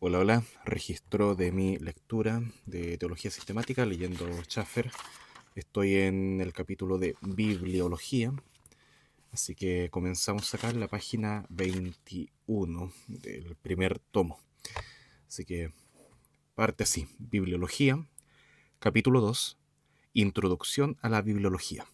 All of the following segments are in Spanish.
Hola, hola. Registro de mi lectura de teología sistemática leyendo Schaffer. Estoy en el capítulo de bibliología, así que comenzamos acá en la página 21 del primer tomo. Así que parte así: bibliología, capítulo 2, introducción a la bibliología.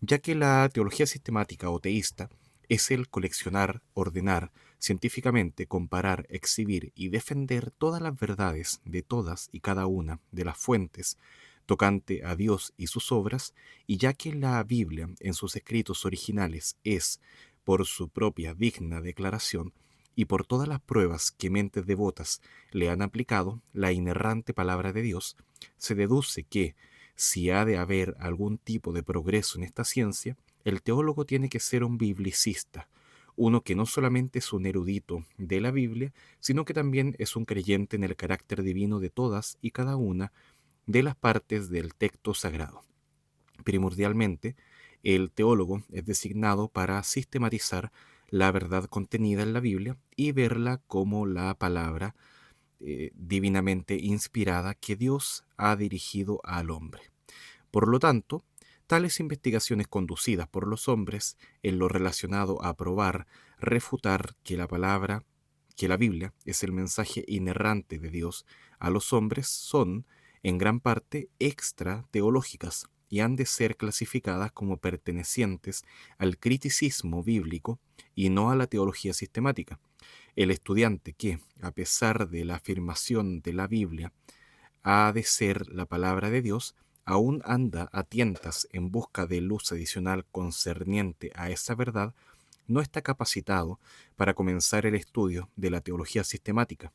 Ya que la teología sistemática o teísta es el coleccionar, ordenar, científicamente comparar, exhibir y defender todas las verdades de todas y cada una de las fuentes tocante a Dios y sus obras, y ya que la Biblia en sus escritos originales es, por su propia digna declaración, y por todas las pruebas que mentes devotas le han aplicado, la inerrante palabra de Dios, se deduce que, si ha de haber algún tipo de progreso en esta ciencia, el teólogo tiene que ser un biblicista, uno que no solamente es un erudito de la Biblia, sino que también es un creyente en el carácter divino de todas y cada una de las partes del texto sagrado. Primordialmente, el teólogo es designado para sistematizar la verdad contenida en la Biblia y verla como la palabra divinamente inspirada que Dios ha dirigido al hombre. Por lo tanto, tales investigaciones conducidas por los hombres en lo relacionado a probar, refutar que la Biblia es el mensaje inerrante de Dios a los hombres son, en gran parte, extra teológicas y han de ser clasificadas como pertenecientes al criticismo bíblico y no a la teología sistemática. El estudiante que, a pesar de la afirmación de la Biblia, ha de ser la palabra de Dios, aún anda a tientas en busca de luz adicional concerniente a esa verdad, no está capacitado para comenzar el estudio de la teología sistemática,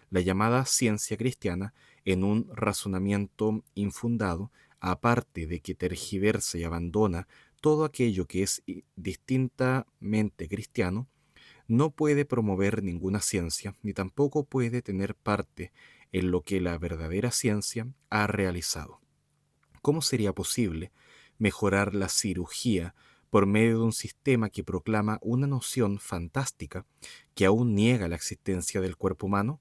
la llamada ciencia cristiana, en un razonamiento infundado, aparte de que tergiversa y abandona todo aquello que es distintamente cristiano, no puede promover ninguna ciencia, ni tampoco puede tener parte en lo que la verdadera ciencia ha realizado. ¿Cómo sería posible mejorar la cirugía por medio de un sistema que proclama una noción fantástica que aún niega la existencia del cuerpo humano?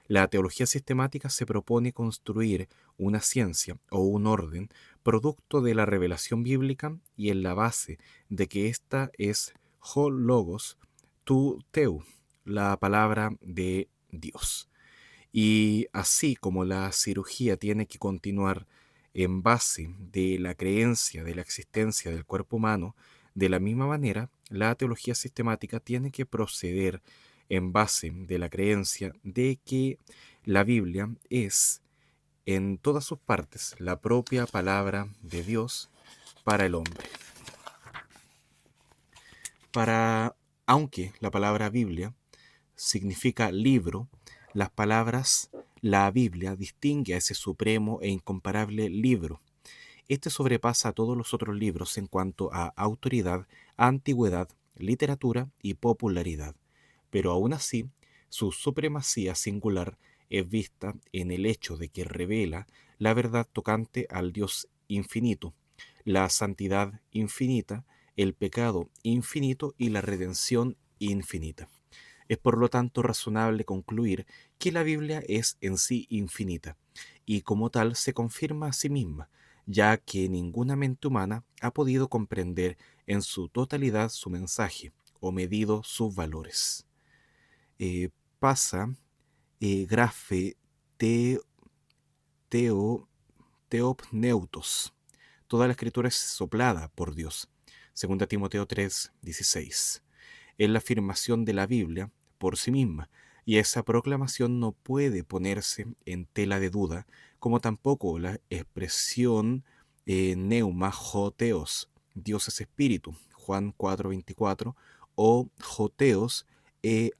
La teología sistemática se propone construir una ciencia o un orden producto de la revelación bíblica y en la base de que ésta es ho logos tu teu, la palabra de Dios. Y así como la cirugía tiene que continuar en base de la creencia de la existencia del cuerpo humano, de la misma manera, la teología sistemática tiene que proceder en base de la creencia de que la Biblia es, en todas sus partes, la propia palabra de Dios para el hombre. Aunque la palabra Biblia significa libro, las palabras la Biblia distingue a ese supremo e incomparable libro. Este sobrepasa a todos los otros libros en cuanto a autoridad, antigüedad, literatura y popularidad. Pero aún así, su supremacía singular es vista en el hecho de que revela la verdad tocante al Dios infinito, la santidad infinita, el pecado infinito y la redención infinita. Es por lo tanto razonable concluir que la Biblia es en sí infinita, y como tal se confirma a sí misma, ya que ninguna mente humana ha podido comprender en su totalidad su mensaje o medido sus valores. Pasa grafe te, teo, teopneutos. Toda la escritura es soplada por Dios. Segunda Timoteo 3:16. Es la afirmación de la Biblia por sí misma, y esa proclamación no puede ponerse en tela de duda, como tampoco la expresión neuma joteos, Dios es espíritu, Juan 4:24, o joteos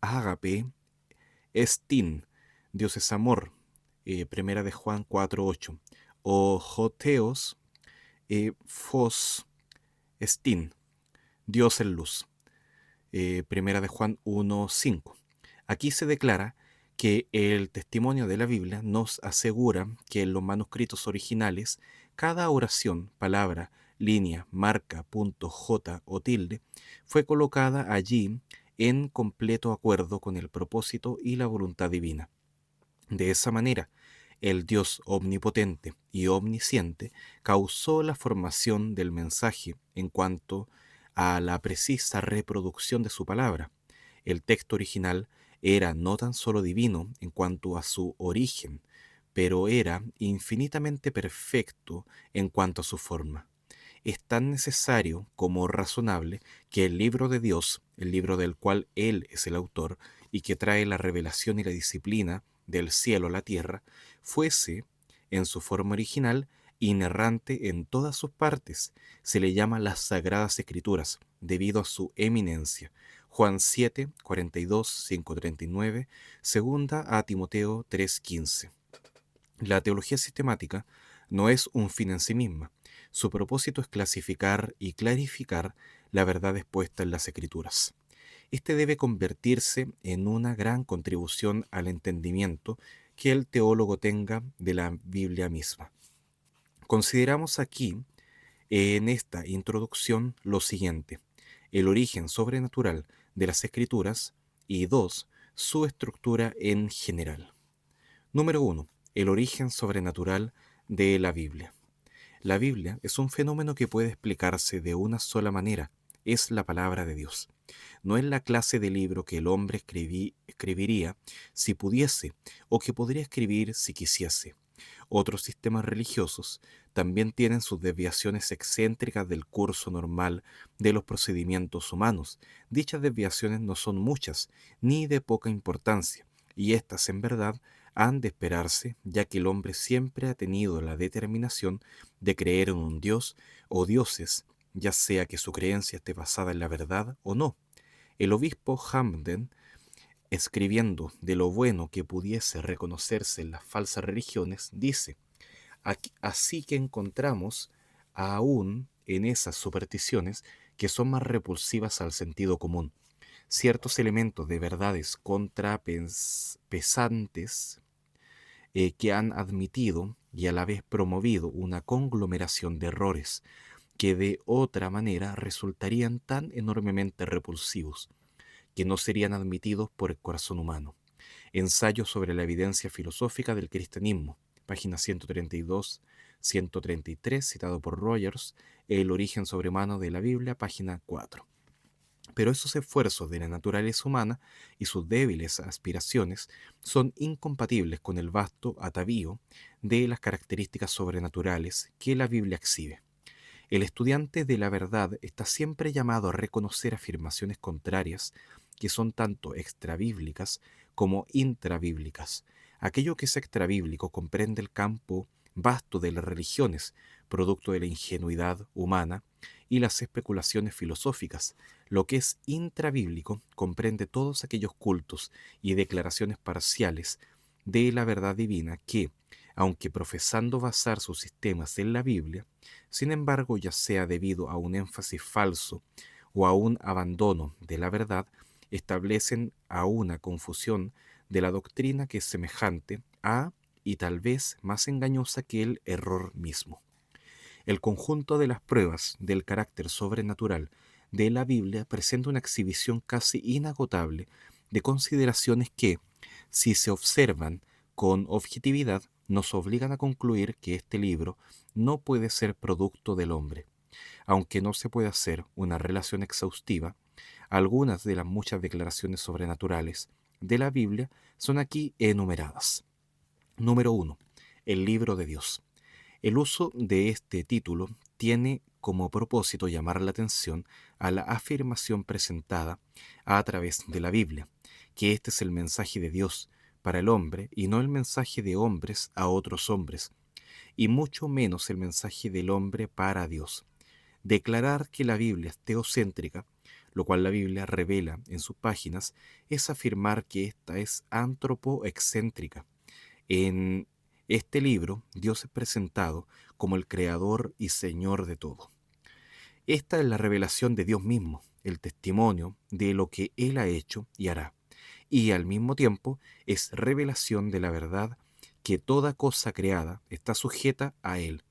agape estin, Dios es amor, primera de Juan 4:8, o joteos fos estin, Dios es luz, primera de Juan 1:5. Aquí se declara que el testimonio de la Biblia nos asegura que en los manuscritos originales cada oración, palabra, línea, marca, punto, jota o tilde fue colocada allí en completo acuerdo con el propósito y la voluntad divina. De esa manera, el Dios omnipotente y omnisciente causó la formación del mensaje en cuanto a la precisa reproducción de su palabra. El texto original era no tan solo divino en cuanto a su origen, pero era infinitamente perfecto en cuanto a su forma. Es tan necesario como razonable que el libro de Dios, el libro del cual Él es el autor y que trae la revelación y la disciplina del cielo a la tierra, fuese, en su forma original, inerrante en todas sus partes. Se le llama las Sagradas Escrituras, debido a su eminencia. Juan 7, 42, 5, 39, segunda a Timoteo 3:15. La teología sistemática no es un fin en sí misma. Su propósito es clasificar y clarificar la verdad expuesta en las Escrituras. Este debe convertirse en una gran contribución al entendimiento que el teólogo tenga de la Biblia misma. Consideramos aquí, en esta introducción, lo siguiente: el origen sobrenatural de las Escrituras y 2, su estructura en general. Número 1. El origen sobrenatural de la Biblia. La Biblia es un fenómeno que puede explicarse de una sola manera. Es la palabra de Dios. No es la clase de libro que el hombre escribiría si pudiese o que podría escribir si quisiese. Otros sistemas religiosos también tienen sus desviaciones excéntricas del curso normal de los procedimientos humanos. Dichas desviaciones no son muchas ni de poca importancia, y éstas en verdad han de esperarse, ya que el hombre siempre ha tenido la determinación de creer en un Dios o dioses, ya sea que su creencia esté basada en la verdad o no. El obispo Hamden, escribiendo de lo bueno que pudiese reconocerse en las falsas religiones, dice: Así que encontramos aún en esas supersticiones que son más repulsivas al sentido común ciertos elementos de verdades contrapesantes que han admitido y a la vez promovido una conglomeración de errores que de otra manera resultarían tan enormemente repulsivos que no serían admitidos por el corazón humano. Ensayo sobre la evidencia filosófica del cristianismo, página 132, 133, citado por Rogers, El origen sobrehumano de la Biblia, página 4. Pero esos esfuerzos de la naturaleza humana y sus débiles aspiraciones son incompatibles con el vasto atavío de las características sobrenaturales que la Biblia exhibe. El estudiante de la verdad está siempre llamado a reconocer afirmaciones contrarias que son tanto extrabíblicas como intrabíblicas. Aquello que es extrabíblico comprende el campo vasto de las religiones, producto de la ingenuidad humana y las especulaciones filosóficas. Lo que es intrabíblico comprende todos aquellos cultos y declaraciones parciales de la verdad divina que, aunque profesando basar sus sistemas en la Biblia, sin embargo, ya sea debido a un énfasis falso o a un abandono de la verdad, establecen a una confusión de la doctrina que es semejante a y tal vez más engañosa que el error mismo. El conjunto de las pruebas del carácter sobrenatural de la Biblia presenta una exhibición casi inagotable de consideraciones que, si se observan con objetividad, nos obligan a concluir que este libro no puede ser producto del hombre. Aunque no se puede hacer una relación exhaustiva, algunas de las muchas declaraciones sobrenaturales de la Biblia son aquí enumeradas. Número 1. El libro de Dios. El uso de este título tiene como propósito llamar la atención a la afirmación presentada a través de la Biblia, que este es el mensaje de Dios para el hombre y no el mensaje de hombres a otros hombres, y mucho menos el mensaje del hombre para Dios. Declarar que la Biblia es teocéntrica, lo cual la Biblia revela en sus páginas, es afirmar que ésta es antropoexcéntrica. En este libro, Dios es presentado como el creador y señor de todo. Esta es la revelación de Dios mismo, el testimonio de lo que Él ha hecho y hará, y al mismo tiempo es revelación de la verdad que toda cosa creada está sujeta a Él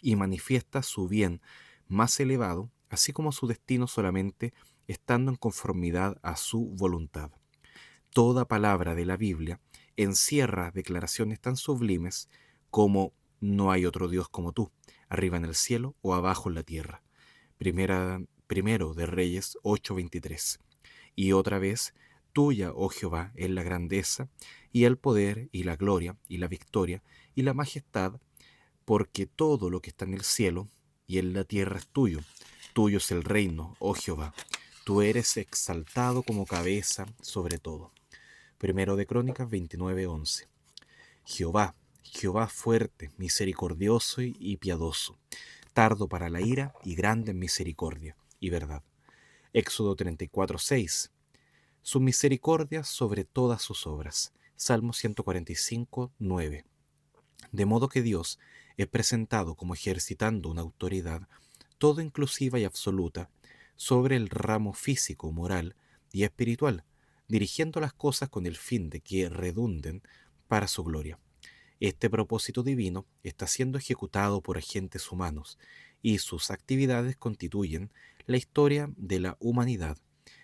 y manifiesta su bien más elevado, así como su destino solamente estando en conformidad a su voluntad. Toda palabra de la Biblia encierra declaraciones tan sublimes como no hay otro Dios como tú, arriba en el cielo o abajo en la tierra. Primero de Reyes 8:23. Y otra vez, tuya, oh Jehová, es la grandeza y el poder y la gloria y la victoria y la majestad, porque todo lo que está en el cielo y en la tierra es tuyo. Tuyo es el reino, oh Jehová. Tú eres exaltado como cabeza sobre todo. Primero de Crónicas 29:11. Jehová, Jehová fuerte, misericordioso y piadoso, tardo para la ira y grande en misericordia y verdad. Éxodo 34:6. Sus misericordias sobre todas sus obras. Salmo 145:9. De modo que Dios es presentado como ejercitando una autoridad todo inclusiva y absoluta sobre el ramo físico, moral y espiritual, dirigiendo las cosas con el fin de que redunden para su gloria. Este propósito divino está siendo ejecutado por agentes humanos y sus actividades constituyen la historia de la humanidad.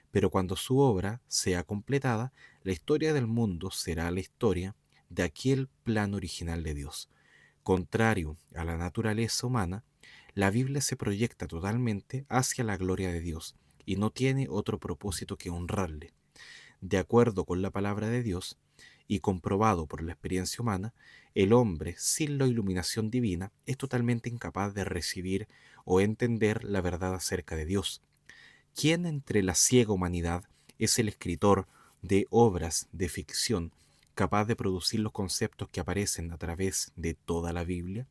Pero cuando su obra sea completada, la historia del mundo será la historia de aquel plan original de Dios. Contrario a la naturaleza humana, la Biblia se proyecta totalmente hacia la gloria de Dios y no tiene otro propósito que honrarle. De acuerdo con la palabra de Dios y comprobado por la experiencia humana, el hombre sin la iluminación divina es totalmente incapaz de recibir o entender la verdad acerca de Dios. ¿Quién entre la ciega humanidad es el escritor de obras de ficción capaz de producir los conceptos que aparecen a través de toda la Biblia?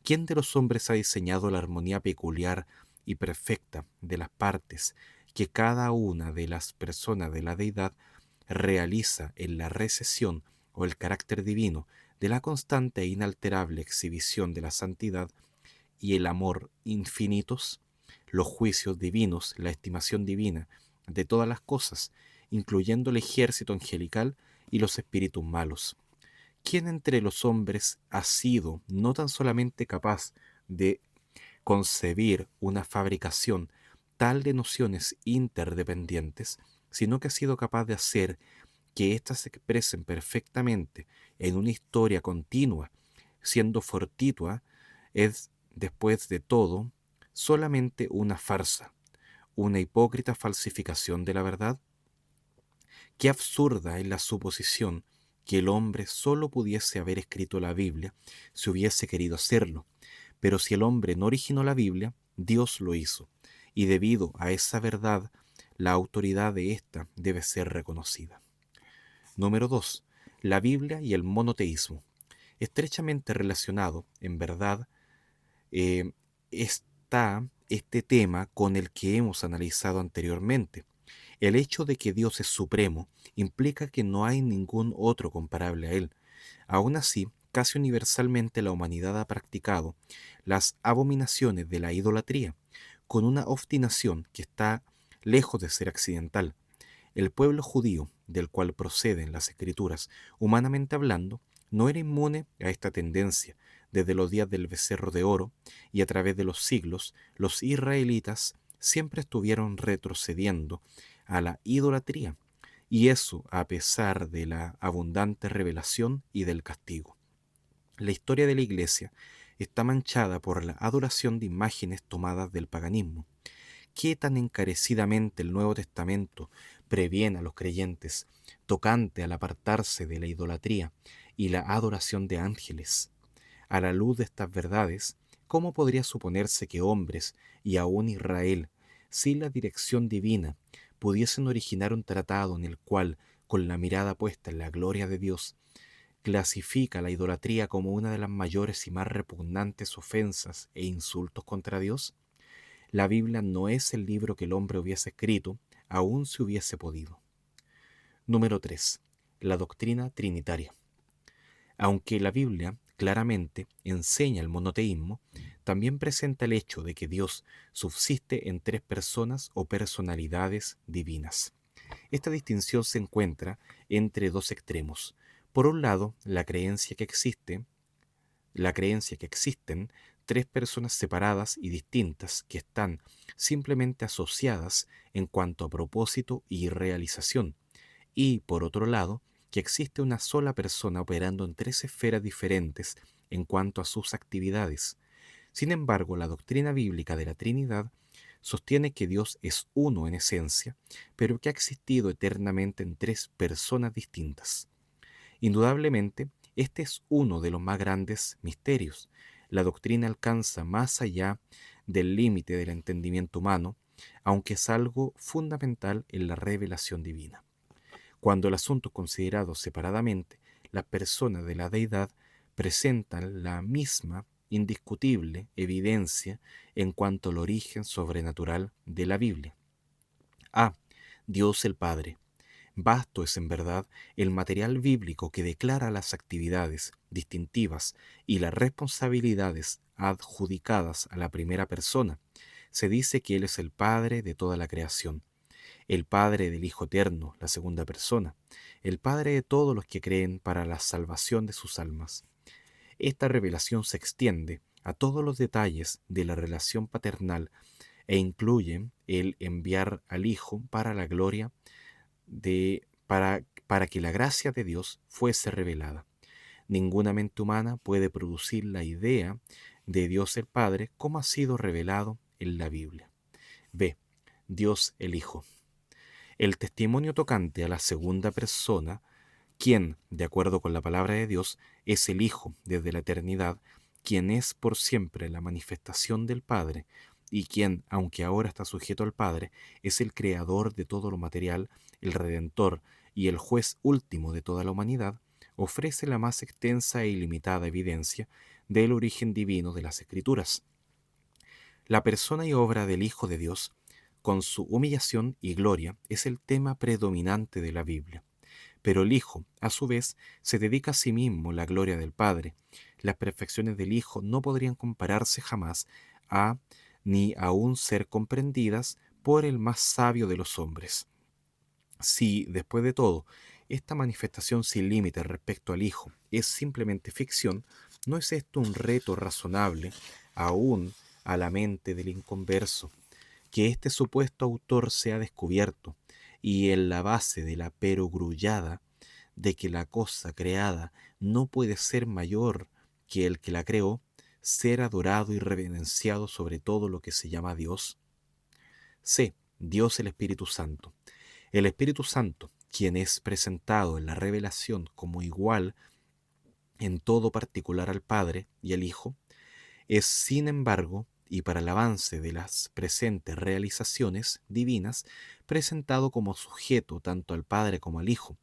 ¿Quién de los hombres ha diseñado la armonía peculiar y perfecta de las partes que cada una de las personas de la deidad realiza en la recesión o el carácter divino de la constante e inalterable exhibición de la santidad y el amor infinitos, los juicios divinos, la estimación divina de todas las cosas, incluyendo el ejército angelical y los espíritus malos? ¿Quién entre los hombres ha sido no tan solamente capaz de concebir una fabricación tal de nociones interdependientes, sino que ha sido capaz de hacer que éstas se expresen perfectamente en una historia continua, siendo fortitua, es, después de todo, solamente una farsa, una hipócrita falsificación de la verdad? Qué absurda es la suposición que el hombre solo pudiese haber escrito la Biblia si hubiese querido hacerlo. Pero si el hombre no originó la Biblia, Dios lo hizo, y debido a esa verdad, la autoridad de ésta debe ser reconocida. Número 2. La Biblia y el monoteísmo. Estrechamente relacionado, en verdad, eh, está este tema con el que hemos analizado anteriormente. El hecho de que Dios es supremo implica que no hay ningún otro comparable a Él. Aún así, casi universalmente la humanidad ha practicado las abominaciones de la idolatría, con una obstinación que está lejos de ser accidental. El pueblo judío, del cual proceden las escrituras, humanamente hablando, no era inmune a esta tendencia. Desde los días del becerro de oro y a través de los siglos, los israelitas siempre estuvieron retrocediendo a la idolatría, y eso a pesar de la abundante revelación y del castigo. La historia de la Iglesia está manchada por la adoración de imágenes tomadas del paganismo. ¿Qué tan encarecidamente el Nuevo Testamento previene a los creyentes tocante al apartarse de la idolatría y la adoración de ángeles? A la luz de estas verdades, ¿cómo podría suponerse que hombres, y aún Israel, sin la dirección divina, pudiesen originar un tratado en el cual, con la mirada puesta en la gloria de Dios, clasifica la idolatría como una de las mayores y más repugnantes ofensas e insultos contra Dios? La Biblia no es el libro que el hombre hubiese escrito, aun si hubiese podido. Número 3. La doctrina trinitaria. Aunque la Biblia claramente enseña el monoteísmo, también presenta el hecho de que Dios subsiste en tres personas o personalidades divinas. Esta distinción se encuentra entre dos extremos. Por un lado, la creencia que existen tres personas separadas y distintas que están simplemente asociadas en cuanto a propósito y realización. Y, por otro lado, que existe una sola persona operando en tres esferas diferentes en cuanto a sus actividades. Sin embargo, la doctrina bíblica de la Trinidad sostiene que Dios es uno en esencia, pero que ha existido eternamente en tres personas distintas. Indudablemente, este es uno de los más grandes misterios. La doctrina alcanza más allá del límite del entendimiento humano, aunque es algo fundamental en la revelación divina. Cuando el asunto es considerado separadamente, las personas de la deidad presentan la misma indiscutible evidencia en cuanto al origen sobrenatural de la Biblia. A. Dios el Padre. Vasto es en verdad el material bíblico que declara las actividades distintivas y las responsabilidades adjudicadas a la primera persona. Se dice que Él es el Padre de toda la creación, el Padre del Hijo Eterno, la segunda persona, el Padre de todos los que creen para la salvación de sus almas. Esta revelación se extiende a todos los detalles de la relación paternal e incluye el enviar al Hijo para la gloria para que la gracia de Dios fuese revelada. Ninguna mente humana puede producir la idea de Dios el Padre como ha sido revelado en la Biblia. B. Dios el Hijo. El testimonio tocante a la segunda persona, quien, de acuerdo con la palabra de Dios, es el Hijo desde la eternidad, quien es por siempre la manifestación del Padre, y quien, aunque ahora está sujeto al Padre, es el creador de todo lo material, el Redentor y el juez último de toda la humanidad, ofrece la más extensa e ilimitada evidencia del origen divino de las Escrituras. La persona y obra del Hijo de Dios, con su humillación y gloria, es el tema predominante de la Biblia. Pero el Hijo, a su vez, se dedica a sí mismo la gloria del Padre. Las perfecciones del Hijo no podrían compararse jamás a ni aún ser comprendidas por el más sabio de los hombres. Si, después de todo, esta manifestación sin límites respecto al Hijo es simplemente ficción, ¿no es esto un reto razonable aún a la mente del inconverso? Que este supuesto autor sea descubierto y en la base de la perogrullada de que la cosa creada no puede ser mayor que el que la creó, ser adorado y reverenciado sobre todo lo que se llama Dios. C. Dios el Espíritu Santo. El Espíritu Santo, quien es presentado en la revelación como igual en todo particular al Padre y al Hijo, es sin embargo, y para el avance de las presentes realizaciones divinas, presentado como sujeto tanto al Padre como al Hijo.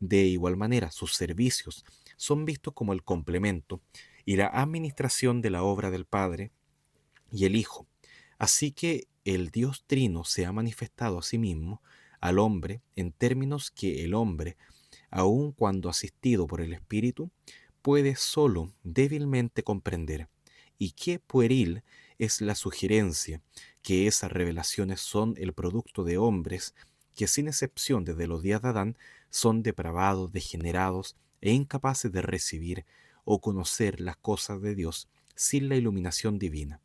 De igual manera, sus servicios son vistos como el complemento y la administración de la obra del Padre y el Hijo. Así que el Dios Trino se ha manifestado a sí mismo al hombre en términos que el hombre, aun cuando asistido por el Espíritu, puede solo débilmente comprender. Y qué pueril es la sugerencia que esas revelaciones son el producto de hombres que, sin excepción desde los días de Adán, son depravados, degenerados e incapaces de recibir o conocer las cosas de Dios sin la iluminación divina.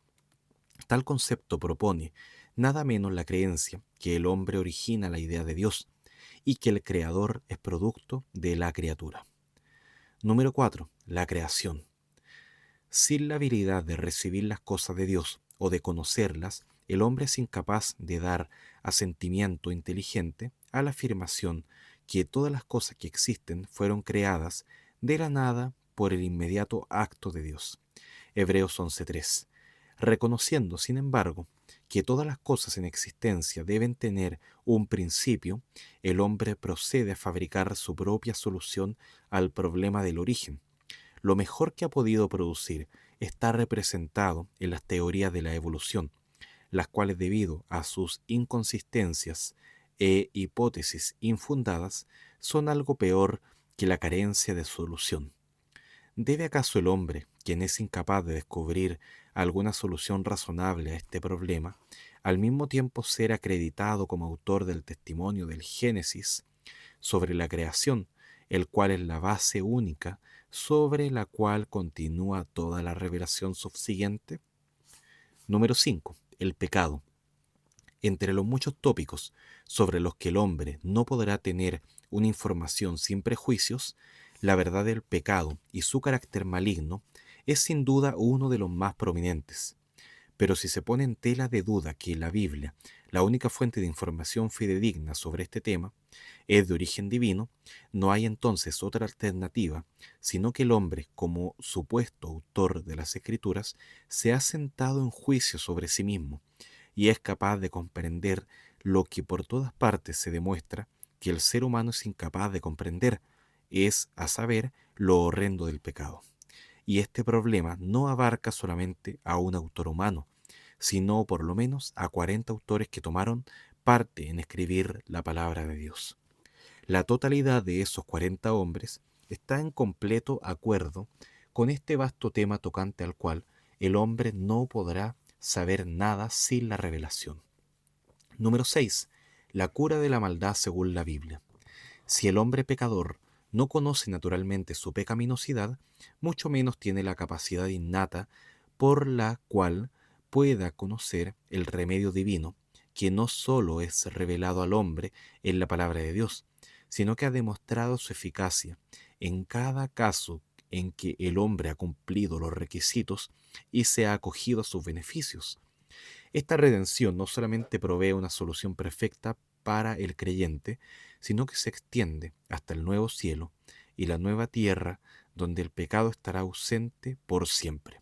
Tal concepto propone nada menos la creencia que el hombre origina la idea de Dios y que el creador es producto de la criatura. Número 4. La creación. Sin la habilidad de recibir las cosas de Dios o de conocerlas, el hombre es incapaz de dar asentimiento inteligente a la afirmación que todas las cosas que existen fueron creadas de la nada por el inmediato acto de Dios. Hebreos 11:3. Reconociendo, sin embargo, que todas las cosas en existencia deben tener un principio, el hombre procede a fabricar su propia solución al problema del origen. Lo mejor que ha podido producir está representado en las teorías de la evolución, las cuales, debido a sus inconsistencias e hipótesis infundadas, son algo peor que la carencia de solución. ¿Debe acaso el hombre, quien es incapaz de descubrir alguna solución razonable a este problema, al mismo tiempo ser acreditado como autor del testimonio del Génesis sobre la creación, el cual es la base única sobre la cual continúa toda la revelación subsiguiente? Número 5. El pecado. Entre los muchos tópicos sobre los que el hombre no podrá tener una información sin prejuicios, la verdad del pecado y su carácter maligno es sin duda uno de los más prominentes. Pero si se pone en tela de duda que la Biblia, la única fuente de información fidedigna sobre este tema, es de origen divino, no hay entonces otra alternativa, sino que el hombre, como supuesto autor de las Escrituras, se ha sentado en juicio sobre sí mismo y es capaz de comprender lo que por todas partes se demuestra que el ser humano es incapaz de comprender, es, a saber, lo horrendo del pecado. Y este problema no abarca solamente a un autor humano, sino por lo menos a 40 autores que tomaron parte en escribir la palabra de Dios. La totalidad de esos 40 hombres está en completo acuerdo con este vasto tema tocante al cual el hombre no podrá saber nada sin la revelación. Número 6. La cura de la maldad según la Biblia. Si el hombre pecador no conoce naturalmente su pecaminosidad, mucho menos tiene la capacidad innata por la cual pueda conocer el remedio divino, que no sólo es revelado al hombre en la palabra de Dios, sino que ha demostrado su eficacia en cada caso en que el hombre ha cumplido los requisitos y se ha acogido a sus beneficios. Esta redención no solamente provee una solución perfecta para el creyente, sino que se extiende hasta el nuevo cielo y la nueva tierra donde el pecado estará ausente por siempre.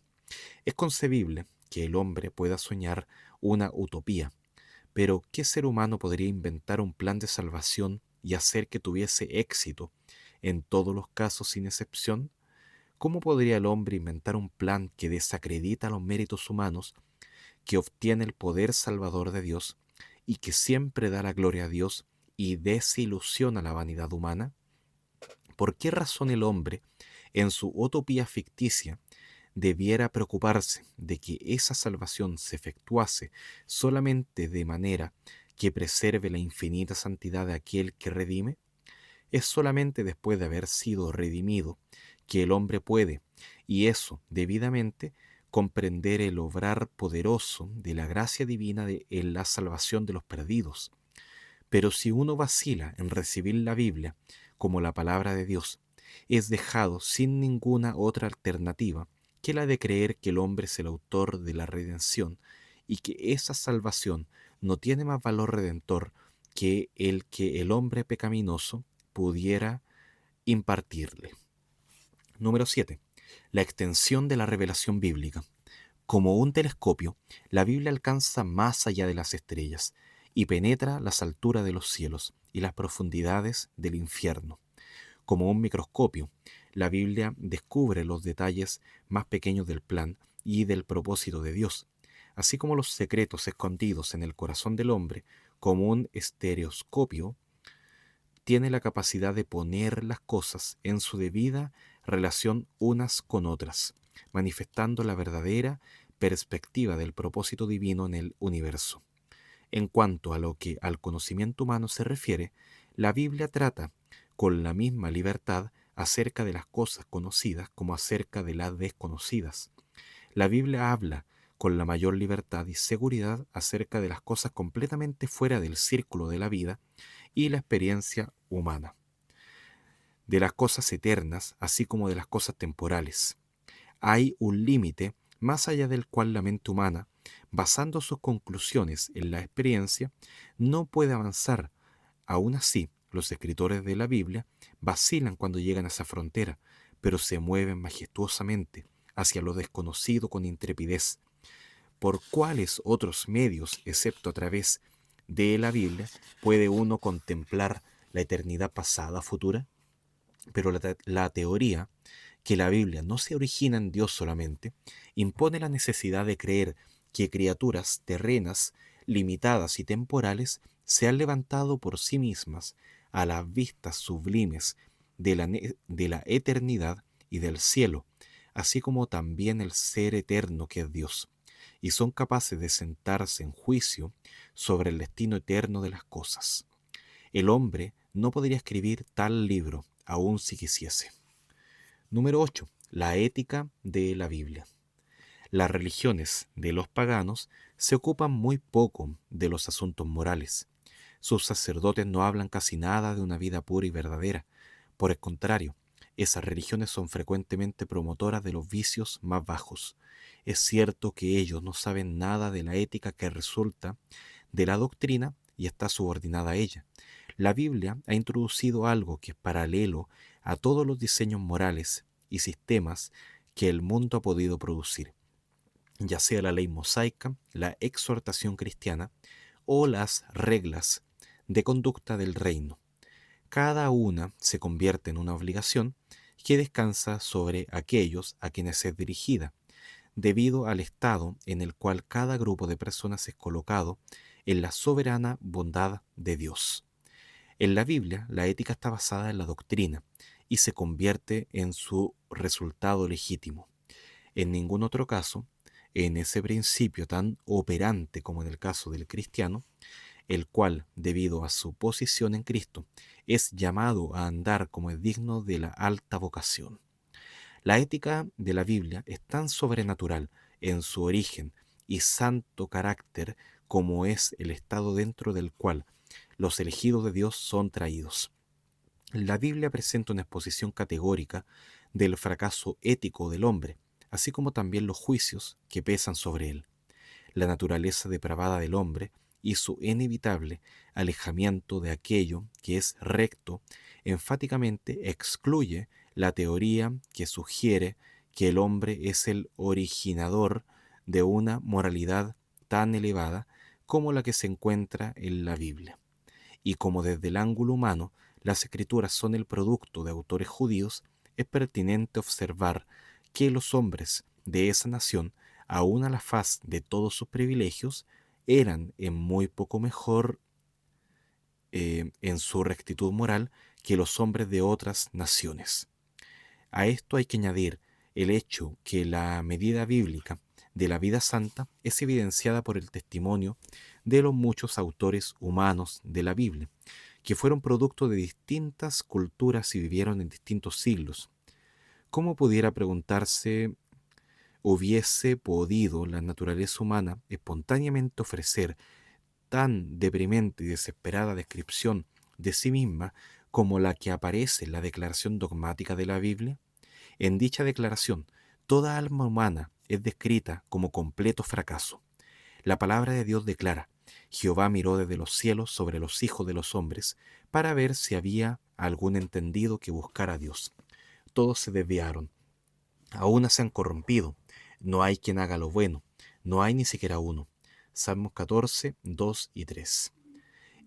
Es concebible que el hombre pueda soñar una utopía, pero ¿qué ser humano podría inventar un plan de salvación y hacer que tuviese éxito en todos los casos sin excepción? ¿Cómo podría el hombre inventar un plan que desacredita los méritos humanos, que obtiene el poder salvador de Dios y que siempre da la gloria a Dios y desilusiona la vanidad humana? ¿Por qué razón el hombre, en su utopía ficticia, debiera preocuparse de que esa salvación se efectuase solamente de manera que preserve la infinita santidad de aquel que redime? Es solamente después de haber sido redimido que el hombre puede, y eso debidamente, comprender el obrar poderoso de la gracia divina en la salvación de los perdidos. Pero si uno vacila en recibir la Biblia como la palabra de Dios, es dejado sin ninguna otra alternativa que la de creer que el hombre es el autor de la redención y que esa salvación no tiene más valor redentor que el hombre pecaminoso pudiera impartirle. Número 7. La extensión de la revelación bíblica. Como un telescopio, la Biblia alcanza más allá de las estrellas y penetra las alturas de los cielos y las profundidades del infierno. Como un microscopio, la Biblia descubre los detalles más pequeños del plan y del propósito de Dios, así como los secretos escondidos en el corazón del hombre. Como un estereoscopio, tiene la capacidad de poner las cosas en su debida relación unas con otras, manifestando la verdadera perspectiva del propósito divino en el universo. En cuanto a lo que al conocimiento humano se refiere, la Biblia trata con la misma libertad acerca de las cosas conocidas como acerca de las desconocidas. La Biblia habla con la mayor libertad y seguridad acerca de las cosas completamente fuera del círculo de la vida y la experiencia humana, de las cosas eternas, así como de las cosas temporales. Hay un límite más allá del cual la mente humana, basando sus conclusiones en la experiencia, no puede avanzar. Aún así, los escritores de la Biblia vacilan cuando llegan a esa frontera, pero se mueven majestuosamente hacia lo desconocido con intrepidez. ¿Por cuáles otros medios, excepto a través de la Biblia, puede uno contemplar la eternidad pasada, futura? Pero la teoría que la Biblia no se origina en Dios solamente, impone la necesidad de creer que criaturas terrenas, limitadas y temporales se han levantado por sí mismas a las vistas sublimes de la eternidad y del cielo, así como también el ser eterno que es Dios, y son capaces de sentarse en juicio sobre el destino eterno de las cosas. El hombre no podría escribir tal libro, aun si quisiese. Número 8. La ética de la Biblia. Las religiones de los paganos se ocupan muy poco de los asuntos morales. Sus sacerdotes no hablan casi nada de una vida pura y verdadera. Por el contrario, esas religiones son frecuentemente promotoras de los vicios más bajos. Es cierto que ellos no saben nada de la ética que resulta de la doctrina y está subordinada a ella. La Biblia ha introducido algo que es paralelo a todos los diseños morales y sistemas que el mundo ha podido producir, ya sea la ley mosaica, la exhortación cristiana o las reglas de conducta del reino. Cada una se convierte en una obligación que descansa sobre aquellos a quienes es dirigida, debido al estado en el cual cada grupo de personas es colocado en la soberana bondad de Dios. En la Biblia, la ética está basada en la doctrina y se convierte en su resultado legítimo. En ningún otro caso, en ese principio tan operante como en el caso del cristiano, el cual, debido a su posición en Cristo, es llamado a andar como es digno de la alta vocación. La ética de la Biblia es tan sobrenatural en su origen y santo carácter como es el estado dentro del cual los elegidos de Dios son traídos. La Biblia presenta una exposición categórica del fracaso ético del hombre, así como también los juicios que pesan sobre él. La naturaleza depravada del hombre y su inevitable alejamiento de aquello que es recto enfáticamente excluye la teoría que sugiere que el hombre es el originador de una moralidad tan elevada como la que se encuentra en la Biblia. Y como desde el ángulo humano las escrituras son el producto de autores judíos, es pertinente observar que los hombres de esa nación, aun a la faz de todos sus privilegios, eran en muy poco mejor en su rectitud moral que los hombres de otras naciones. A esto hay que añadir el hecho que la medida bíblica de la vida santa es evidenciada por el testimonio de los muchos autores humanos de la Biblia, que fueron producto de distintas culturas y vivieron en distintos siglos. ¿Cómo pudiera preguntarse, hubiese podido la naturaleza humana espontáneamente ofrecer tan deprimente y desesperada descripción de sí misma como la que aparece en la declaración dogmática de la Biblia? En dicha declaración, toda alma humana es descrita como completo fracaso. La palabra de Dios declara: Jehová miró desde los cielos sobre los hijos de los hombres para ver si había algún entendido que buscara a Dios. Todos se desviaron, a una se han corrompido, no hay quien haga lo bueno, no hay ni siquiera uno. Salmos 14, 2 y 3.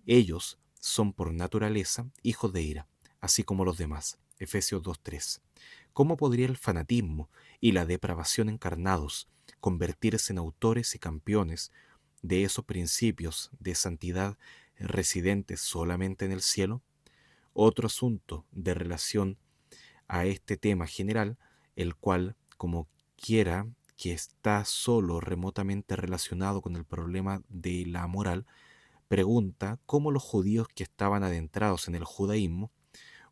Ellos son por naturaleza hijos de ira, así como los demás. Efesios 2:3. ¿Cómo podría el fanatismo y la depravación encarnados convertirse en autores y campeones de esos principios de santidad residentes solamente en el cielo? Otro asunto de relación a este tema general, el cual, como quiera que está solo remotamente relacionado con el problema de la moral, pregunta cómo los judíos que estaban adentrados en el judaísmo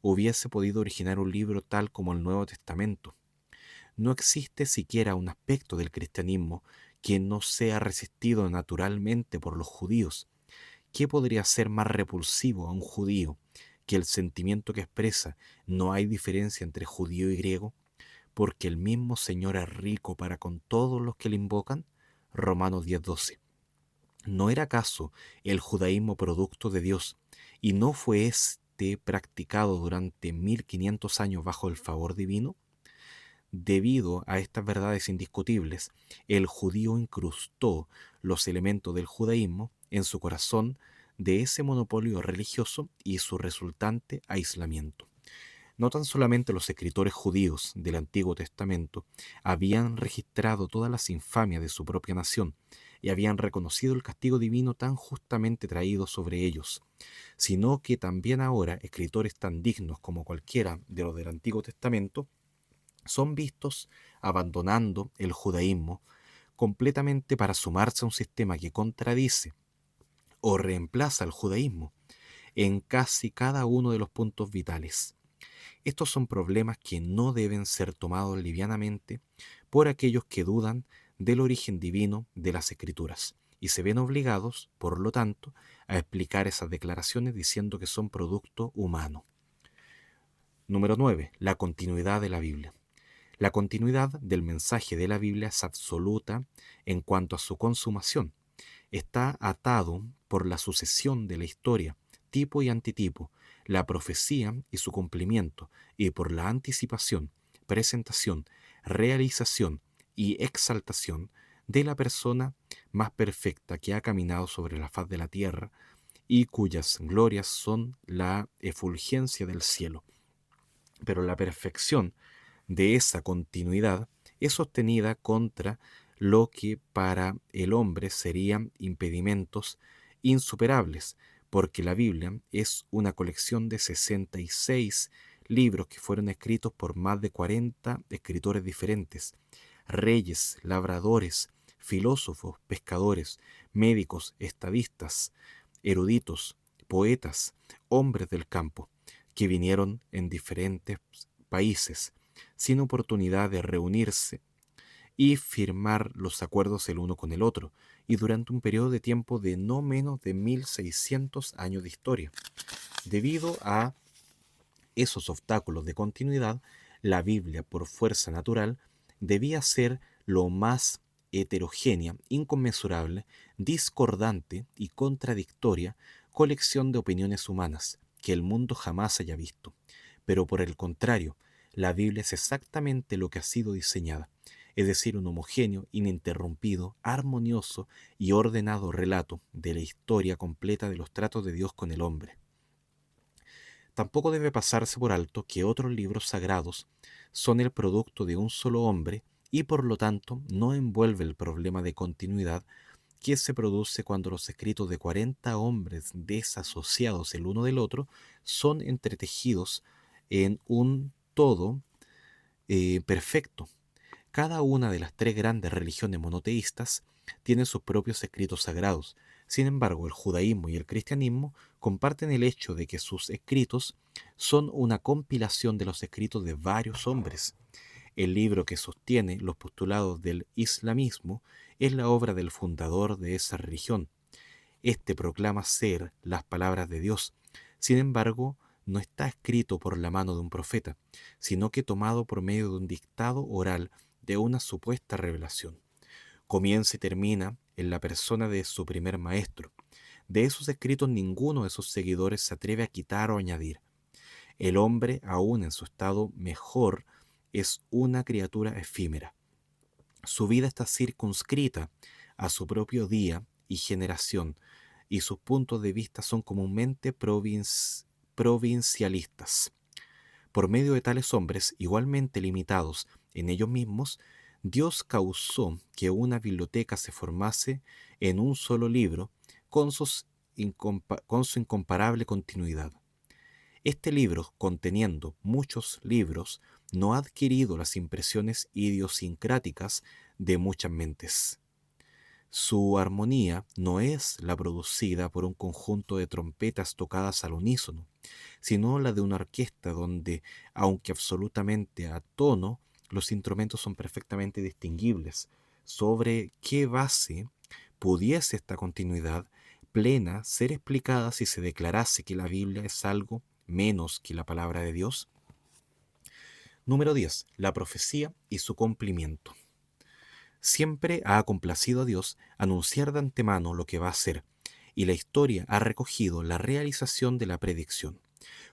hubiese podido originar un libro tal como el Nuevo Testamento. No existe siquiera un aspecto del cristianismo que no sea resistido naturalmente por los judíos. ¿Qué podría ser más repulsivo a un judío que el sentimiento que expresa: no hay diferencia entre judío y griego, porque el mismo Señor es rico para con todos los que le invocan? Romanos 10:12. ¿No era acaso el judaísmo producto de Dios y no fue éste practicado durante 1500 años bajo el favor divino? Debido a estas verdades indiscutibles, el judío incrustó los elementos del judaísmo en su corazón de ese monopolio religioso y su resultante aislamiento. No tan solamente los escritores judíos del Antiguo Testamento habían registrado todas las infamias de su propia nación y habían reconocido el castigo divino tan justamente traído sobre ellos, sino que también ahora escritores tan dignos como cualquiera de los del Antiguo Testamento son vistos abandonando el judaísmo completamente para sumarse a un sistema que contradice o reemplaza al judaísmo en casi cada uno de los puntos vitales. Estos son problemas que no deben ser tomados livianamente por aquellos que dudan del origen divino de las Escrituras y se ven obligados, por lo tanto, a explicar esas declaraciones diciendo que son producto humano. Número 9. La continuidad de la Biblia. La continuidad del mensaje de la Biblia es absoluta en cuanto a su consumación. Está atado por la sucesión de la historia, tipo y antitipo, la profecía y su cumplimiento, y por la anticipación, presentación, realización y exaltación de la persona más perfecta que ha caminado sobre la faz de la tierra y cuyas glorias son la efulgencia del cielo. Pero la perfección de esa continuidad es sostenida contra lo que para el hombre serían impedimentos insuperables, porque la Biblia es una colección de 66 libros que fueron escritos por más de 40 escritores diferentes, reyes, labradores, filósofos, pescadores, médicos, estadistas, eruditos, poetas, hombres del campo, que vinieron en diferentes países, sin oportunidad de reunirse y firmar los acuerdos el uno con el otro, y durante un periodo de tiempo de no menos de 1600 años de historia. Debido a esos obstáculos de continuidad, la Biblia, por fuerza natural, debía ser lo más heterogénea, inconmensurable, discordante y contradictoria colección de opiniones humanas que el mundo jamás haya visto. Pero por el contrario, la Biblia es exactamente lo que ha sido diseñada, es decir, un homogéneo, ininterrumpido, armonioso y ordenado relato de la historia completa de los tratos de Dios con el hombre. Tampoco debe pasarse por alto que otros libros sagrados son el producto de un solo hombre y por lo tanto no envuelve el problema de continuidad que se produce cuando los escritos de 40 hombres desasociados el uno del otro son entretejidos en un todo perfecto. Cada una de las tres grandes religiones monoteístas tiene sus propios escritos sagrados. Sin embargo, el judaísmo y el cristianismo comparten el hecho de que sus escritos son una compilación de los escritos de varios hombres. El libro que sostiene los postulados del islamismo es la obra del fundador de esa religión. Este proclama ser las palabras de Dios. Sin embargo, no está escrito por la mano de un profeta, sino que tomado por medio de un dictado oral de una supuesta revelación. Comienza y termina en la persona de su primer maestro. De esos escritos ninguno de sus seguidores se atreve a quitar o añadir. El hombre, aún en su estado mejor, es una criatura efímera. Su vida está circunscrita a su propio día y generación, y sus puntos de vista son comúnmente provincialistas. Por medio de tales hombres, igualmente limitados en ellos mismos, Dios causó que una biblioteca se formase en un solo libro con su incomparable continuidad. Este libro, conteniendo muchos libros, no ha adquirido las impresiones idiosincráticas de muchas mentes. Su armonía no es la producida por un conjunto de trompetas tocadas al unísono, sino la de una orquesta donde, aunque absolutamente a tono, los instrumentos son perfectamente distinguibles. ¿Sobre qué base pudiese esta continuidad plena ser explicada si se declarase que la Biblia es algo menos que la palabra de Dios? Número 10. La profecía y su cumplimiento. Siempre ha complacido a Dios anunciar de antemano lo que va a hacer, y la historia ha recogido la realización de la predicción.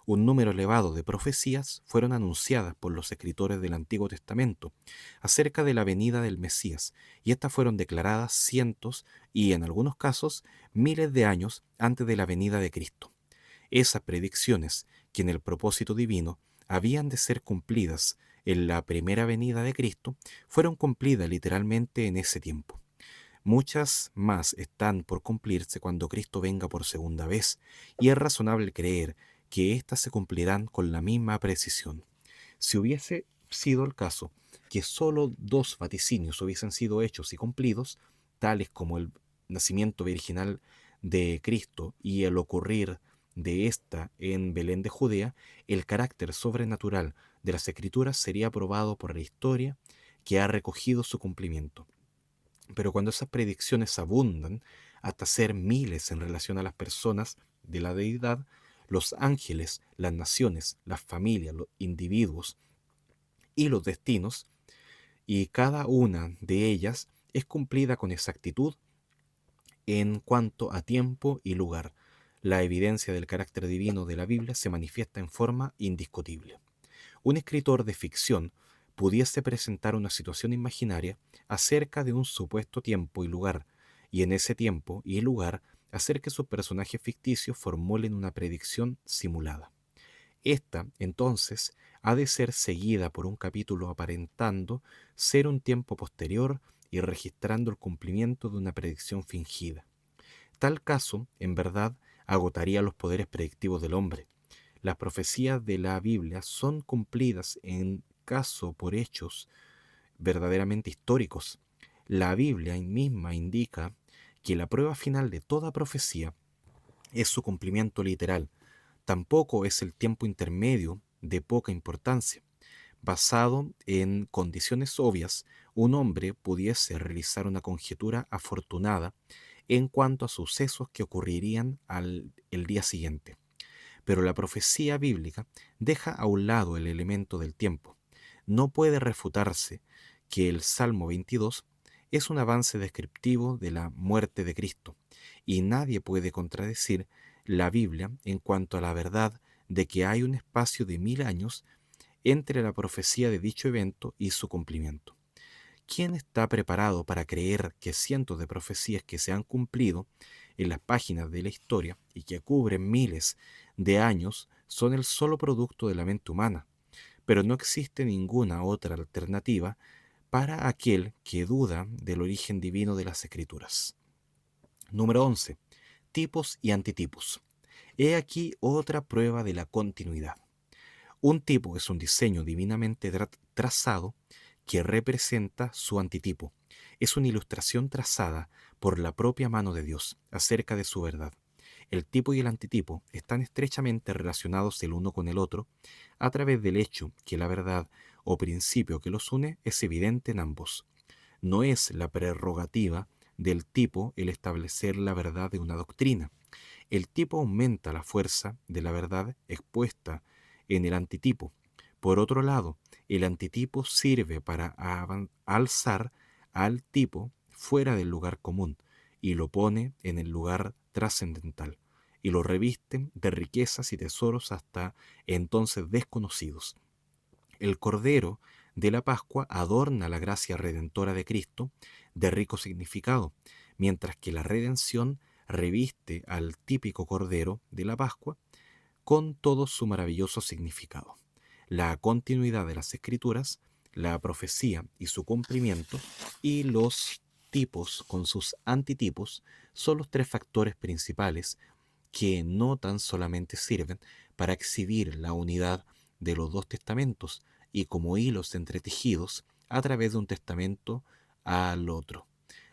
Un número elevado de profecías fueron anunciadas por los escritores del Antiguo Testamento acerca de la venida del Mesías, y estas fueron declaradas cientos y, en algunos casos, miles de años antes de la venida de Cristo. Esas predicciones, que en el propósito divino habían de ser cumplidas en la primera venida de Cristo, fueron cumplidas literalmente en ese tiempo. Muchas más están por cumplirse cuando Cristo venga por segunda vez, y es razonable creer que éstas se cumplirán con la misma precisión. Si hubiese sido el caso que solo dos vaticinios hubiesen sido hechos y cumplidos, tales como el nacimiento virginal de Cristo y el ocurrir de ésta en Belén de Judea, el carácter sobrenatural de las Escrituras sería probado por la historia que ha recogido su cumplimiento. Pero cuando esas predicciones abundan, hasta ser miles en relación a las personas de la deidad, los ángeles, las naciones, las familias, los individuos y los destinos, y cada una de ellas es cumplida con exactitud en cuanto a tiempo y lugar. La evidencia del carácter divino de la Biblia se manifiesta en forma indiscutible. Un escritor de ficción pudiese presentar una situación imaginaria acerca de un supuesto tiempo y lugar, y en ese tiempo y lugar hacer que sus personajes ficticios formulen una predicción simulada. Esta, entonces, ha de ser seguida por un capítulo aparentando ser un tiempo posterior y registrando el cumplimiento de una predicción fingida. Tal caso, en verdad, agotaría los poderes predictivos del hombre. Las profecías de la Biblia son cumplidas en caso por hechos verdaderamente históricos. La Biblia misma indica que la prueba final de toda profecía es su cumplimiento literal. Tampoco es el tiempo intermedio de poca importancia. Basado en condiciones obvias, un hombre pudiese realizar una conjetura afortunada en cuanto a sucesos que ocurrirían el día siguiente. Pero la profecía bíblica deja a un lado el elemento del tiempo. No puede refutarse que el Salmo 22 es un avance descriptivo de la muerte de Cristo, y nadie puede contradecir la Biblia en cuanto a la verdad de que hay un espacio de 1000 años entre la profecía de dicho evento y su cumplimiento. ¿Quién está preparado para creer que cientos de profecías que se han cumplido en las páginas de la historia y que cubren miles de años son el solo producto de la mente humana? Pero no existe ninguna otra alternativa para aquel que duda del origen divino de las escrituras. Número 11. Tipos y antitipos. He aquí otra prueba de la continuidad. Un tipo es un diseño divinamente trazado que representa su antitipo. Es una ilustración trazada por la propia mano de Dios acerca de su verdad. El tipo y el antitipo están estrechamente relacionados el uno con el otro a través del hecho que la verdad o principio que los une es evidente en ambos. No es la prerrogativa del tipo el establecer la verdad de una doctrina. El tipo aumenta la fuerza de la verdad expuesta en el antitipo. Por otro lado, el antitipo sirve para alzar al tipo fuera del lugar común y lo pone en el lugar trascendental y lo reviste de riquezas y tesoros hasta entonces desconocidos. El Cordero de la Pascua adorna la gracia redentora de Cristo de rico significado, mientras que la redención reviste al típico Cordero de la Pascua con todo su maravilloso significado. La continuidad de las Escrituras, la profecía y su cumplimiento, y los tipos con sus antitipos son los tres factores principales que no tan solamente sirven para exhibir la unidad de los dos testamentos y como hilos entretejidos a través de un testamento al otro.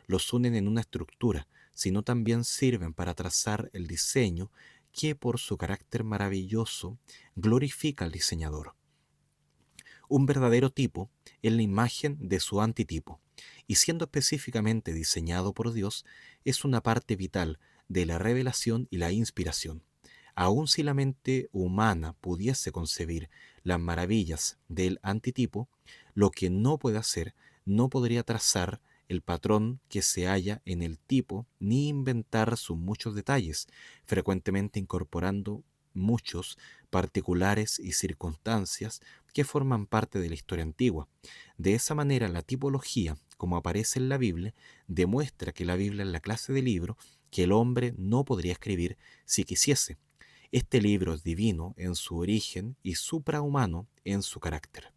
Los unen en una estructura, sino también sirven para trazar el diseño que por su carácter maravilloso glorifica al diseñador. Un verdadero tipo es la imagen de su antitipo, y siendo específicamente diseñado por Dios, es una parte vital de la revelación y la inspiración. Aun si la mente humana pudiese concebir las maravillas del antitipo, lo que no puede hacer, no podría trazar el patrón que se halla en el tipo, ni inventar sus muchos detalles, frecuentemente incorporando muchos particulares y circunstancias que forman parte de la historia antigua. De esa manera, la tipología, como aparece en la Biblia, demuestra que la Biblia es la clase de libro que el hombre no podría escribir si quisiese. Este libro es divino en su origen y suprahumano en su carácter.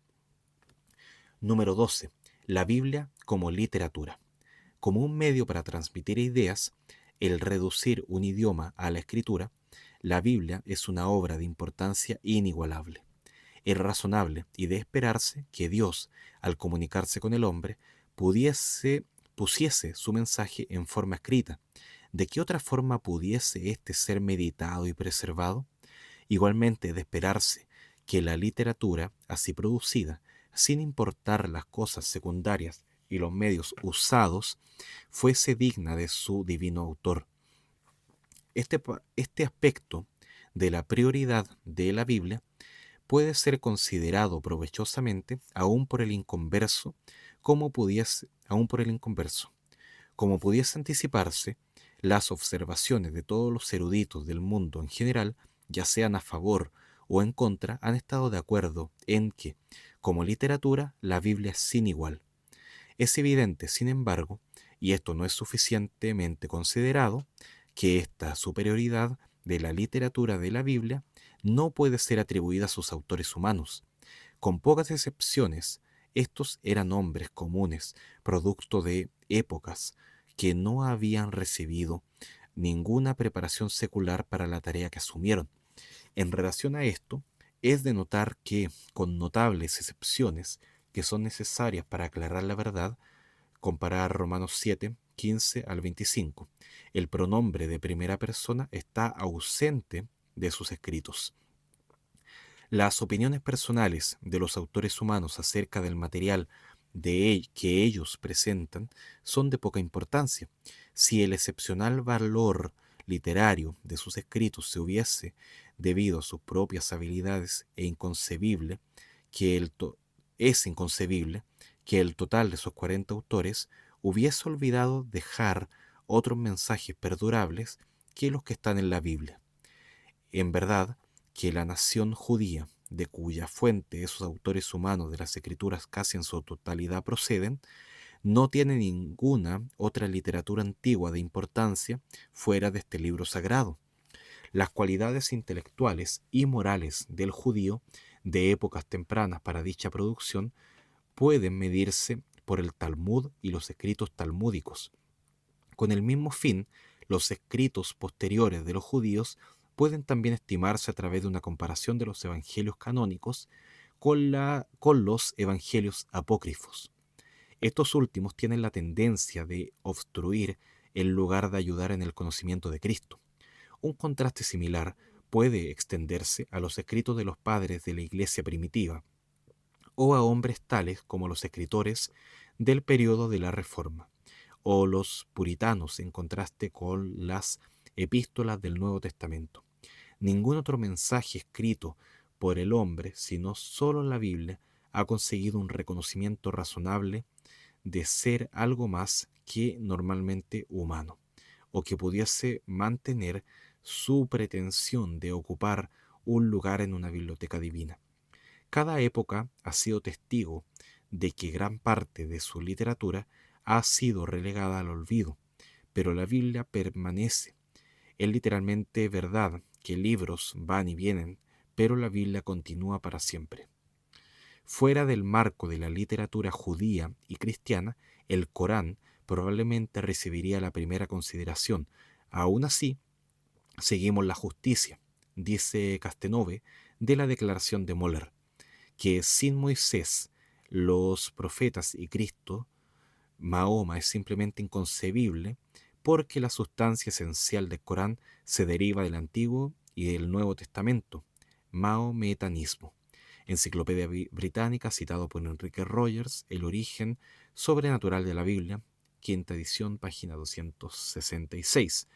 Número 12. La Biblia como literatura. Como un medio para transmitir ideas, el reducir un idioma a la escritura, la Biblia es una obra de importancia inigualable. Es razonable y de esperarse que Dios, al comunicarse con el hombre, pusiese su mensaje en forma escrita. ¿De qué otra forma pudiese éste ser meditado y preservado? Igualmente de esperarse que la literatura, así producida, sin importar las cosas secundarias y los medios usados fuese digna de su divino autor. Este aspecto de la prioridad de la Biblia puede ser considerado provechosamente aún por el inconverso. Como pudiese anticiparse, las observaciones de todos los eruditos del mundo en general, ya sean a favor o en contra, han estado de acuerdo en que, como literatura, la Biblia es sin igual. Es evidente, sin embargo, y esto no es suficientemente considerado, que esta superioridad de la literatura de la Biblia no puede ser atribuida a sus autores humanos. Con pocas excepciones, estos eran hombres comunes, producto de épocas que no habían recibido ninguna preparación secular para la tarea que asumieron. En relación a esto, es de notar que, con notables excepciones que son necesarias para aclarar la verdad, comparar Romanos 7, 15 al 25, el pronombre de primera persona está ausente de sus escritos. Las opiniones personales de los autores humanos acerca del material que ellos presentan son de poca importancia. Si el excepcional valor literario de sus escritos se hubiese debido a sus propias habilidades, que es inconcebible que el total de esos 40 autores hubiese olvidado dejar otros mensajes perdurables que los que están en la Biblia. En verdad, que la nación judía, de cuya fuente esos autores humanos de las escrituras casi en su totalidad proceden, no tiene ninguna otra literatura antigua de importancia fuera de este libro sagrado. Las cualidades intelectuales y morales del judío de épocas tempranas para dicha producción pueden medirse por el Talmud y los escritos talmúdicos. Con el mismo fin, los escritos posteriores de los judíos pueden también estimarse a través de una comparación de los evangelios canónicos con los evangelios apócrifos. Estos últimos tienen la tendencia de obstruir en lugar de ayudar en el conocimiento de Cristo. Un contraste similar puede extenderse a los escritos de los padres de la Iglesia primitiva o a hombres tales como los escritores del período de la Reforma o los puritanos en contraste con las epístolas del Nuevo Testamento. Ningún otro mensaje escrito por el hombre, sino solo la Biblia, ha conseguido un reconocimiento razonable de ser algo más que normalmente humano, o que pudiese mantener su pretensión de ocupar un lugar en una biblioteca divina. Cada época ha sido testigo de que gran parte de su literatura ha sido relegada al olvido, pero la Biblia permanece. Es literalmente verdad que libros van y vienen, pero la Biblia continúa para siempre. Fuera del marco de la literatura judía y cristiana, el Corán probablemente recibiría la primera consideración. Aún así, seguimos la justicia, dice Castenove, de la declaración de Moller, que sin Moisés, los profetas y Cristo, Mahoma es simplemente inconcebible porque la sustancia esencial del Corán se deriva del Antiguo y del Nuevo Testamento, mahometanismo. Enciclopedia Británica, citado por Enrique Rogers, El origen sobrenatural de la Biblia, quinta edición, página 266.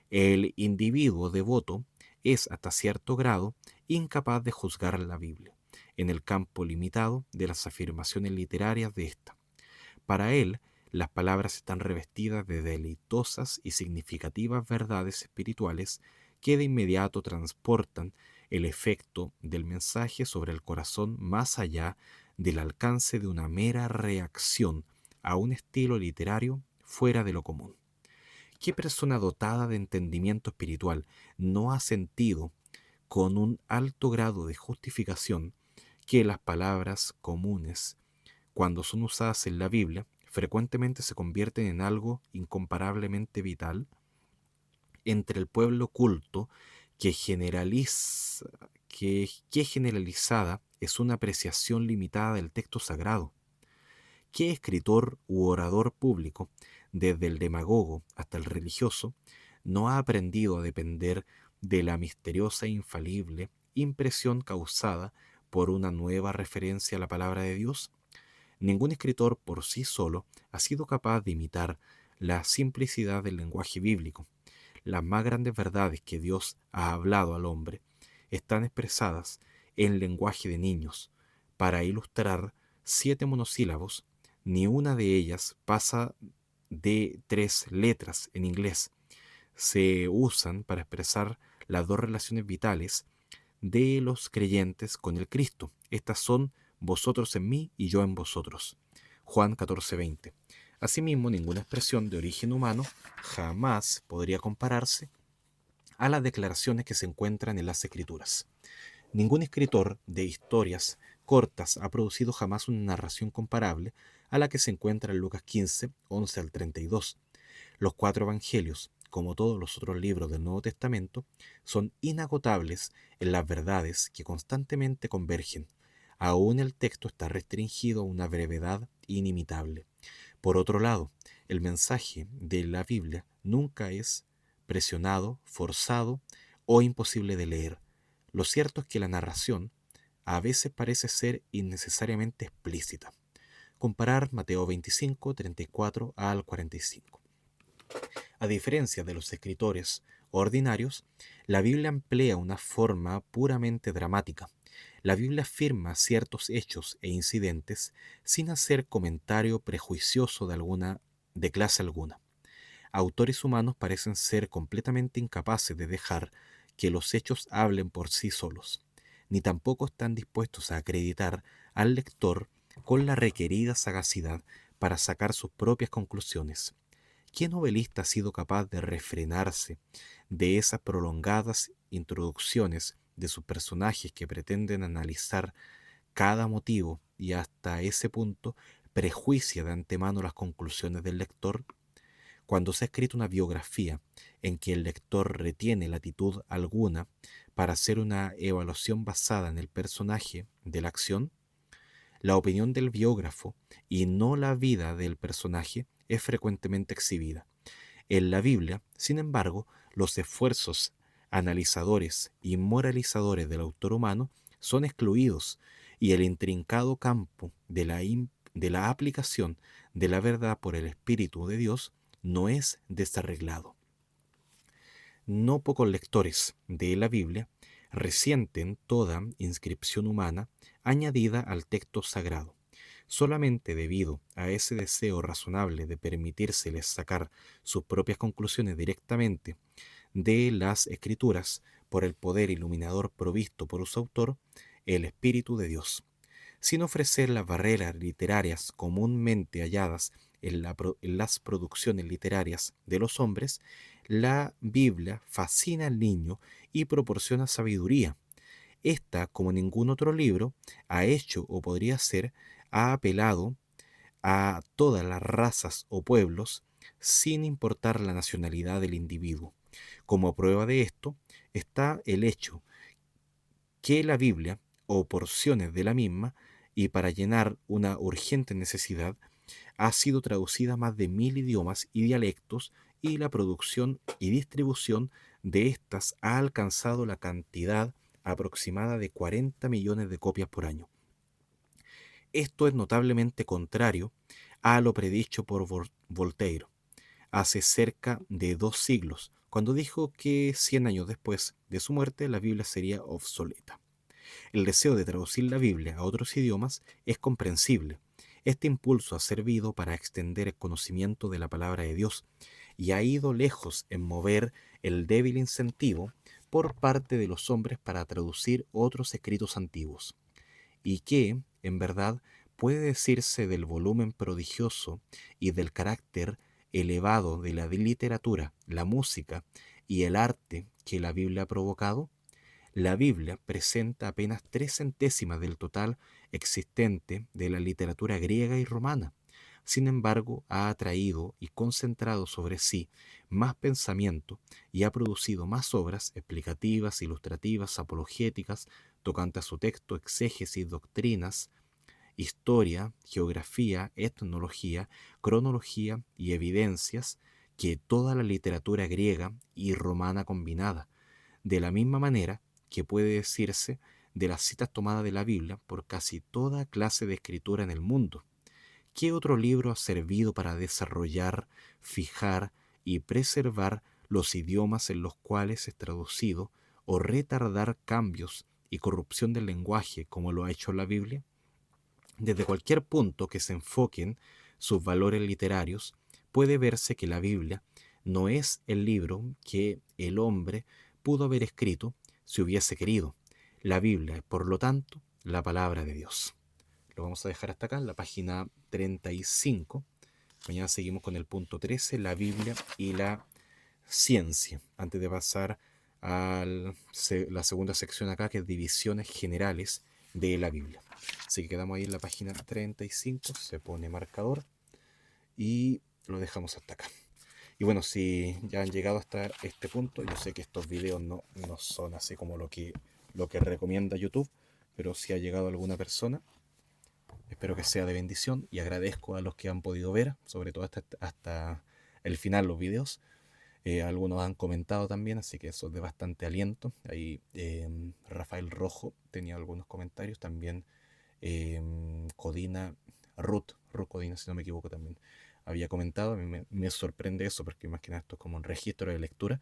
El individuo devoto es hasta cierto grado incapaz de juzgar la Biblia, en el campo limitado de las afirmaciones literarias de esta. Para él, las palabras están revestidas de deleitosas y significativas verdades espirituales que de inmediato transportan el efecto del mensaje sobre el corazón más allá del alcance de una mera reacción a un estilo literario fuera de lo común. ¿Qué persona dotada de entendimiento espiritual no ha sentido con un alto grado de justificación que las palabras comunes, cuando son usadas en la Biblia, frecuentemente se convierten en algo incomparablemente vital entre el pueblo culto que generalizada es una apreciación limitada del texto sagrado? ¿Qué escritor u orador público, desde el demagogo hasta el religioso, no ha aprendido a depender de la misteriosa e infalible impresión causada por una nueva referencia a la palabra de Dios? Ningún escritor por sí solo ha sido capaz de imitar la simplicidad del lenguaje bíblico. Las más grandes verdades que Dios ha hablado al hombre están expresadas en lenguaje de niños. Para ilustrar 7 monosílabos, ni una de ellas pasa de 3 letras en inglés. Se usan para expresar las dos relaciones vitales de los creyentes con el Cristo. Estas son vosotros en mí y yo en vosotros. Juan 14:20. Asimismo, ninguna expresión de origen humano jamás podría compararse a las declaraciones que se encuentran en las Escrituras. Ningún escritor de historias cortas ha producido jamás una narración comparable a la que se encuentra en Lucas 15, 11 al 32. Los 4 evangelios, como todos los otros libros del Nuevo Testamento, son inagotables en las verdades que constantemente convergen. Aún el texto está restringido a una brevedad inimitable. Por otro lado, el mensaje de la Biblia nunca es presionado, forzado o imposible de leer. Lo cierto es que la narración a veces parece ser innecesariamente explícita. Comparar Mateo 25, 34 al 45. A diferencia de los escritores ordinarios, la Biblia emplea una forma puramente dramática. La Biblia afirma ciertos hechos e incidentes sin hacer comentario prejuicioso de clase alguna. Autores humanos parecen ser completamente incapaces de dejar que los hechos hablen por sí solos, ni tampoco están dispuestos a acreditar al lector con la requerida sagacidad para sacar sus propias conclusiones. ¿Qué novelista ha sido capaz de refrenarse de esas prolongadas introducciones de sus personajes que pretenden analizar cada motivo y hasta ese punto prejuicia de antemano las conclusiones del lector? Cuando se ha escrito una biografía en que el lector retiene latitud alguna para hacer una evaluación basada en el personaje de la acción, la opinión del biógrafo y no la vida del personaje es frecuentemente exhibida. En la Biblia, sin embargo, los esfuerzos analizadores y moralizadores del autor humano son excluidos y el intrincado campo de la aplicación de la verdad por el Espíritu de Dios no es desarreglado. No pocos lectores de la Biblia resienten toda inscripción humana añadida al texto sagrado, solamente debido a ese deseo razonable de permitírseles sacar sus propias conclusiones directamente de las Escrituras por el poder iluminador provisto por su autor, el Espíritu de Dios. Sin ofrecer las barreras literarias comúnmente halladas en las producciones literarias de los hombres, la Biblia fascina al niño y proporciona sabiduría. Esta, como ningún otro libro, ha hecho o podría ser, ha apelado a todas las razas o pueblos sin importar la nacionalidad del individuo. Como prueba de esto está el hecho que la Biblia, o porciones de la misma, y para llenar una urgente necesidad, ha sido traducida a más de 1000 idiomas y dialectos, y la producción y distribución de estas ha alcanzado la cantidad aproximada de 40 millones de copias por año. Esto es notablemente contrario a lo predicho por Voltaire hace cerca de 2 siglos, cuando dijo que 100 años después de su muerte la Biblia sería obsoleta. El deseo de traducir la Biblia a otros idiomas es comprensible. Este impulso ha servido para extender el conocimiento de la palabra de Dios y ha ido lejos en mover el débil incentivo por parte de los hombres para traducir otros escritos antiguos, y que, en verdad, puede decirse del volumen prodigioso y del carácter elevado de la literatura, la música y el arte que la Biblia ha provocado. La Biblia presenta apenas 3 centésimas del total existente de la literatura griega y romana. Sin embargo, ha atraído y concentrado sobre sí más pensamiento y ha producido más obras explicativas, ilustrativas, apologéticas, tocantes a su texto, exégesis, doctrinas, historia, geografía, etnología, cronología y evidencias que toda la literatura griega y romana combinada, de la misma manera que puede decirse de las citas tomadas de la Biblia por casi toda clase de escritura en el mundo. ¿qué otro libro ha servido para desarrollar, fijar y preservar los idiomas en los cuales es traducido o retardar cambios y corrupción del lenguaje como lo ha hecho la Biblia? Desde cualquier punto que se enfoquen sus valores literarios, puede verse que la Biblia no es el libro que el hombre pudo haber escrito si hubiese querido. La Biblia es, por lo tanto, la palabra de Dios. Lo vamos a dejar hasta acá, en la página 35. Mañana seguimos con el punto 13, la Biblia y la ciencia, antes de pasar a la segunda sección acá, que es divisiones generales de la Biblia. Así que quedamos ahí en la página 35, se pone marcador y lo dejamos hasta acá. Y bueno, si ya han llegado hasta este punto, yo sé que estos videos no son así como lo que recomienda YouTube, pero si ha llegado alguna persona, espero que sea de bendición y agradezco a los que han podido ver, sobre todo hasta el final los videos. Algunos han comentado también, así que eso es de bastante aliento. Ahí Rafael Rojo tenía algunos comentarios, también Codina, Ruth Codina, si no me equivoco, también había comentado. A mí me sorprende eso, porque más que nada esto es como un registro de lectura,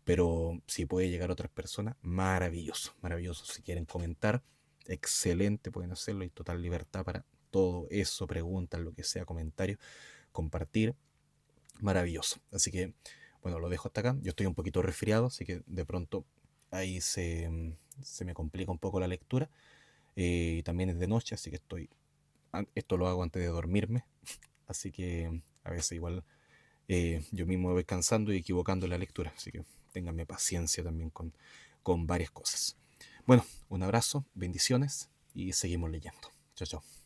pero si puede llegar a otras personas, maravilloso, maravilloso. Si quieren comentar, excelente, pueden hacerlo, y total libertad para todo eso, preguntas, lo que sea, comentarios, compartir, maravilloso. Así que, bueno, lo dejo hasta acá. Yo estoy un poquito resfriado, así que de pronto ahí se me complica un poco la lectura. Y también es de noche, así que esto lo hago antes de dormirme, así que a veces igual yo mismo me voy cansando y equivocando en la lectura, así que ténganme paciencia también con varias cosas. Bueno, un abrazo, bendiciones y seguimos leyendo. Chao, chao.